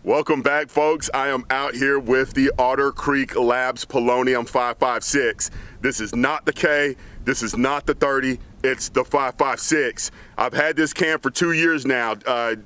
Welcome back, folks. I am out here with the Otter Creek Labs Polonium 5.56. This is not the K, this is not the 30, it's the 5.56. I've had this can for 2 years now,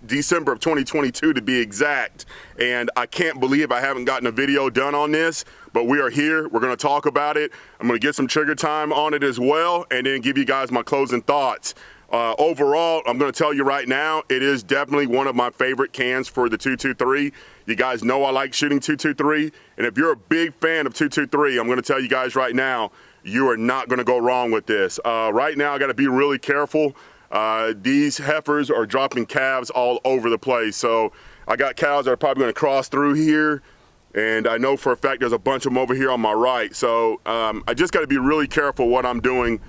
December of 2022 to be exact, and I can't believe I haven't gotten a video done on this, but we are here. We're gonna talk about it. I'm gonna get some trigger time on it as well, and then give you guys my closing thoughts. Overall, I'm going to tell you right now, it is definitely one of my favorite cans for the 223. You guys know I like shooting 223, and if you're a big fan of 223, I'm going to tell you guys right now, you are not going to go wrong with this. Right now, I got to be really careful. These heifers are dropping calves all over the place, so I got cows that are probably going to cross through here, and I know for a fact there's a bunch of them over here on my right, so I just got to be really careful what I'm doing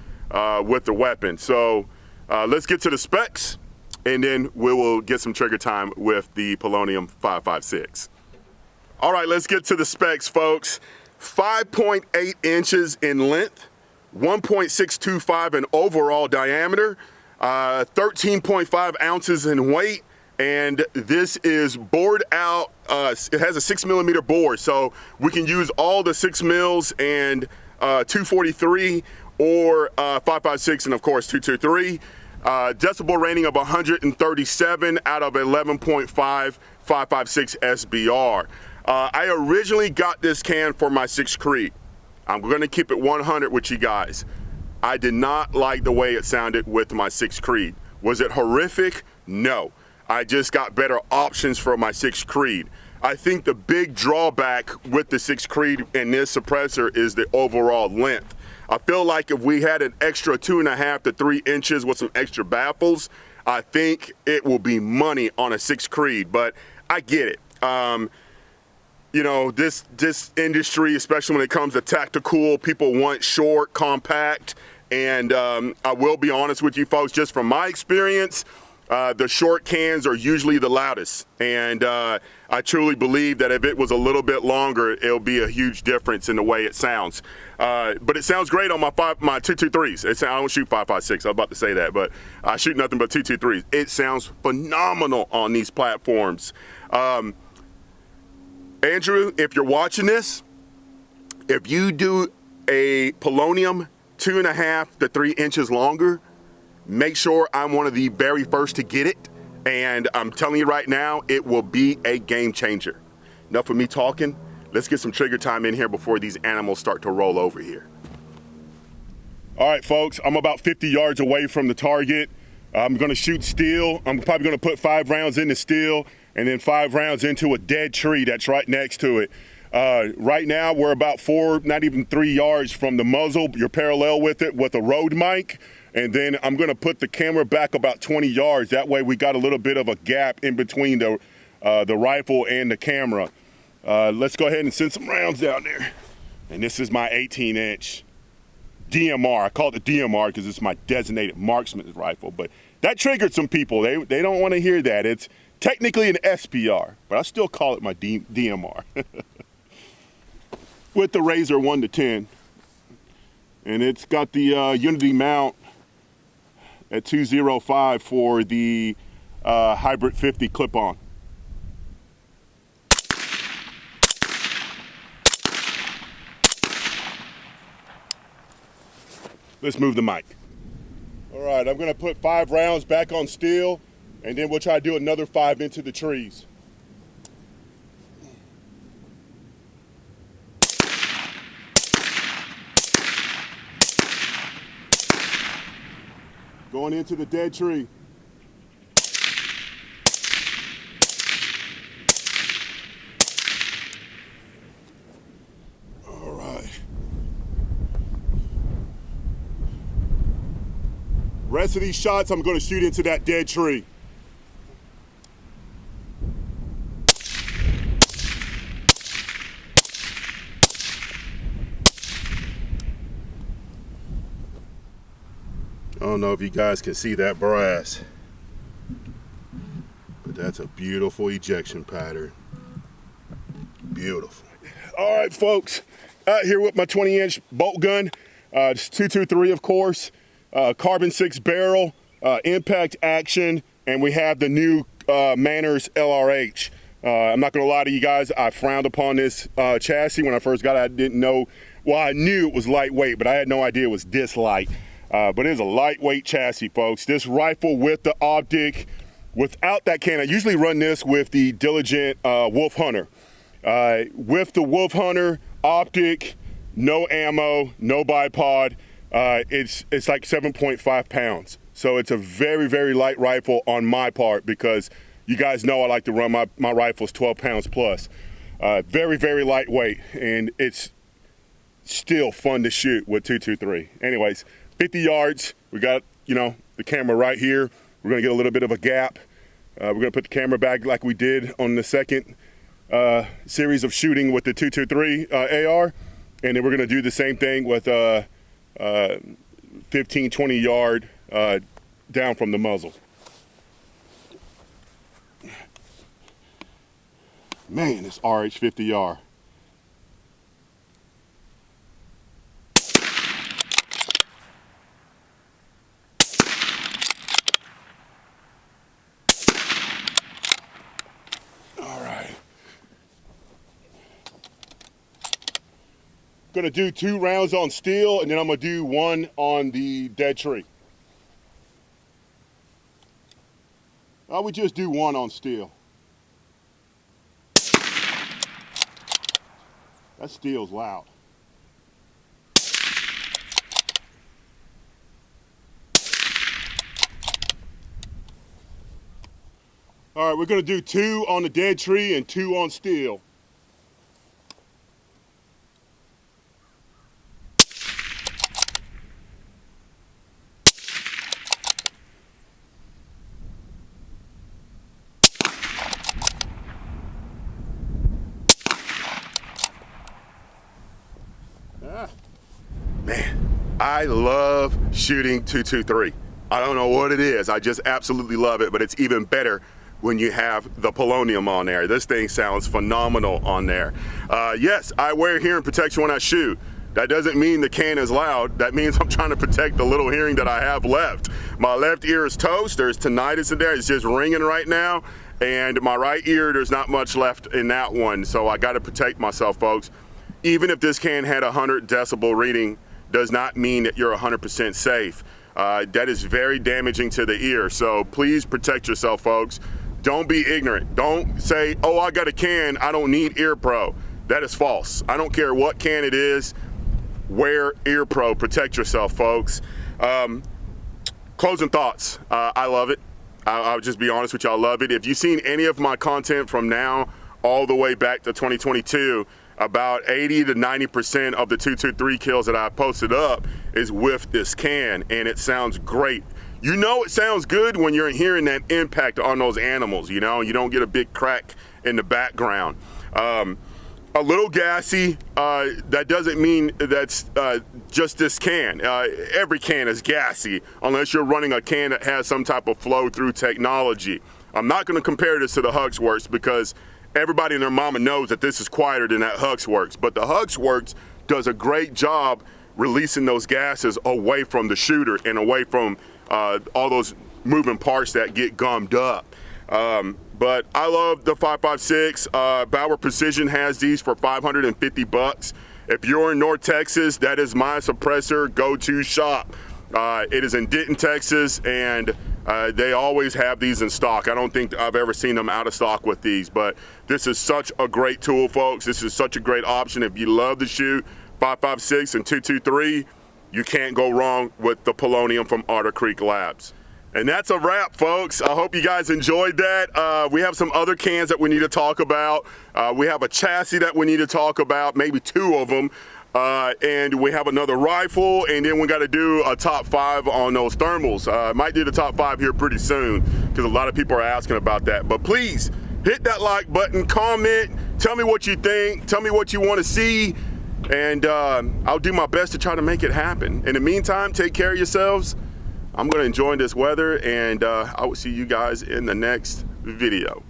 with the weapon. So let's get to the specs, and then we will get some trigger time with the Polonium 5.56. All right, let's get to the specs, folks. 5.8 inches in length, 1.625 in overall diameter, 13.5 ounces in weight, and this is bored out. It has a 6mm bore, so we can use all the 6 mils and 243 or 5.56 and of course 223. Decibel rating of 137 out of 11.5 5.56 SBR. I originally got this can for my 6 Creed. I'm going to keep it 100 with you guys. I did not like the way it sounded with my 6 Creed. Was it horrific? No. I just got better options for my 6 Creed. I think the big drawback with the 6 Creed and this suppressor is the overall length. I feel like if we had an extra 2.5 to 3 inches with some extra baffles, I think it will be money on a 6 Creed, but I get it. You know, this industry, especially when it comes to tactical, people want short, compact, and I will be honest with you folks, just from my experience, the short cans are usually the loudest, and I truly believe that if it was a little bit longer, it'll be a huge difference in the way it sounds. But it sounds great on my 223s. I don't shoot 5.56. I was about to say that, but I shoot nothing but 223s. It sounds phenomenal on these platforms. Andrew, if you're watching this, if you do a Polonium 2.5 to 3 inches longer, make sure I'm one of the very first to get it. And I'm telling you right now, it will be a game changer. Enough of me talking. Let's get some trigger time in here before these animals start to roll over here. All right, folks, I'm about 50 yards away from the target. I'm gonna shoot steel. I'm probably gonna put 5 rounds in the steel and then 5 rounds into a dead tree that's right next to it. Right now, we're about 4, not even 3 yards from the muzzle. You're parallel with it with a road mic. And then I'm gonna put the camera back about 20 yards. That way we got a little bit of a gap in between the rifle and the camera. Let's go ahead and send some rounds down there. And this is my 18-inch DMR. I call it the DMR because it's my designated marksman rifle, but that triggered some people. They don't wanna hear that. It's technically an SPR, but I still call it my DMR. With the Razor 1 to 10. And it's got the Unity mount at 205 for the Hybrid 50 clip-on. Let's move the mic. All right, I'm gonna put 5 rounds back on steel, and then we'll try to do another 5 into the trees. Going into the dead tree. All right. Rest of these shots, I'm going to shoot into that dead tree. I don't know if you guys can see that brass, but that's a beautiful ejection pattern. Beautiful. All right, folks, out here with my 20-inch bolt gun. It's 223, of course. Carbon 6 barrel, impact action, and we have the new Manners LRH. I'm not gonna lie to you guys, I frowned upon this chassis when I first got it. I didn't know, well, I knew it was lightweight, but I had no idea it was this light. But it is a lightweight chassis, folks. This rifle with the optic, without that can, I usually run this with the Diligent Wolf Hunter. With the Wolf Hunter optic, no ammo, no bipod, it's like 7.5 pounds. So it's a very, very light rifle on my part, because you guys know I like to run my rifles 12 pounds plus. Very, very lightweight, and it's still fun to shoot with 223. Anyways, 50 yards, we got, you know, the camera right here. We're gonna get a little bit of a gap. We're gonna put the camera back like we did on the second series of shooting with the 223 AR, and then we're gonna do the same thing with 15, 20 yard down from the muzzle. Man, this RH50R. All right. Gonna do 2 rounds on steel, and then I'm gonna do 1 on the dead tree. I would just do 1 on steel. That steel's loud. All right, we're gonna do 2 on the dead tree and 2 on steel. Man, I love shooting 223. I don't know what it is. I just absolutely love it, but it's even better when you have the Polonium on there. This thing sounds phenomenal on there. Yes, I wear hearing protection when I shoot. That doesn't mean the can is loud. That means I'm trying to protect the little hearing that I have left. My left ear is toast. There's tinnitus in there. It's just ringing right now. And my right ear, there's not much left in that one. So I got to protect myself, folks. Even if this can had a 100 decibel reading, does not mean that you're 100% safe. That is very damaging to the ear. So please protect yourself, folks. Don't be ignorant. Don't say, oh, I got a can, I don't need Ear Pro. That is false. I don't care what can it is. Wear Ear Pro. Protect yourself, folks. Closing thoughts. I love it. I'll just be honest with you, I love it. If you've seen any of my content from now all the way back to 2022, about 80 to 90% of the 223 kills that I posted up is with this can, and it sounds great. You know it sounds good when you're hearing that impact on those animals, you know, you don't get a big crack in the background. A little gassy, that doesn't mean that's just this can. Every can is gassy unless you're running a can that has some type of flow through technology. I'm not gonna compare this to the Huxworks because everybody and their mama knows that this is quieter than that Huxworks, but the Huxworks does a great job releasing those gases away from the shooter and away from all those moving parts that get gummed up. But I love the 5.56. Bauer Precision has these for $550. If you're in North Texas, that is my suppressor go-to shop. It is in Denton, Texas, and they always have these in stock. I don't think I've ever seen them out of stock with these, but this is such a great tool, folks. This is such a great option. If you love to shoot 5.56 and 223, you can't go wrong with the Polonium from Otter Creek Labs. And that's a wrap, folks. I hope you guys enjoyed that. We have some other cans that we need to talk about. We have a chassis that we need to talk about, maybe 2 of them. And we have another rifle, and then we got to do a top 5 on those thermals. Might do the top 5 here pretty soon because a lot of people are asking about that. But please hit that like button, comment, tell me what you think, tell me what you want to see, and I'll do my best to try to make it happen. In the meantime, take care of yourselves. I'm going to enjoy this weather, and I will see you guys in the next video.